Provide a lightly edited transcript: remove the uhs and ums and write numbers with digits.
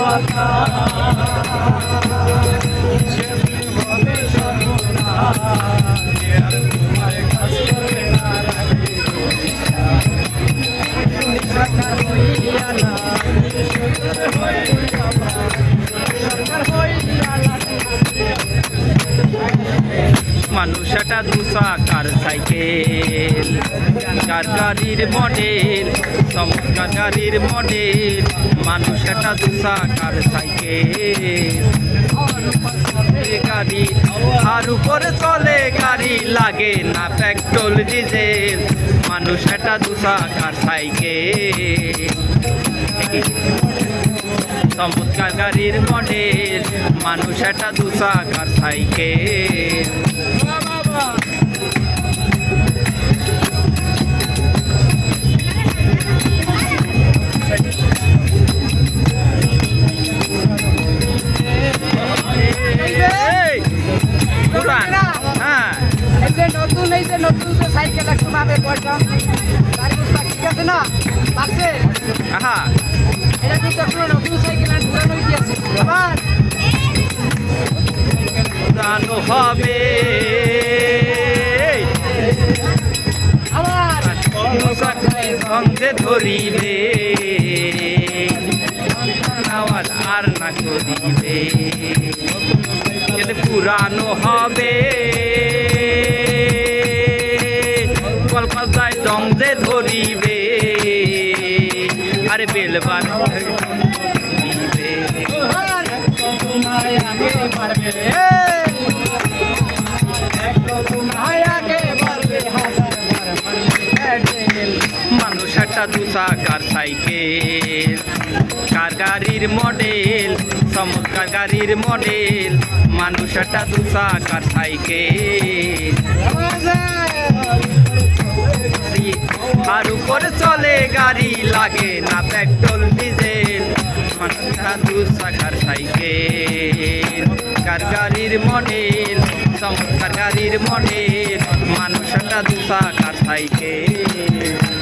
কথা হবে সর্বনাশ আর তোমার কাজ করবে না সরকার হইয়া না সরকার হইয়া না মানুষ একটা দুচাকার সাইকেল কার গাড়ির মডেল চমৎকার গাড়ির মডেল মানুষ একটা দুচাকার সাইকেল গাড়ি আর উপরে চলে গাড়ি লাগে না পেট্রোল ডিজেল মানুষ একটা দুচাকার সাইকেল চমৎকার গাড়ির মডেল মানুষ একটা দুচাকার সাইকেল নতুন সাইকেল একটু নামে পয়সা ঠিক আছে না পাচ্ছে এটা কিন্তু একটা নতুন সাইকেল আর পুরানো গিয়েছে আবার পুরানো হবে আবার সঙ্গে ধরিবে আর না করিবে পুরানো হবে কলকাতায় দমদে ধরিবে আরে বেলবার ধরিবে মানুষ একটা দুচাকার সাইকেল কার গাড়ির মডেল চমৎকার গাড়ির মডেল মানুষ একটা দুচাকার সাইকেল আর উপরে চলে গাড়ি লাগে না পেট্রোল ডিজেল মানুষটা দুচাকার সাইকেল কার গাড়ির মডেল চমৎকার গাড়ির মডেল মানুষটা দুচাকার সাইকেল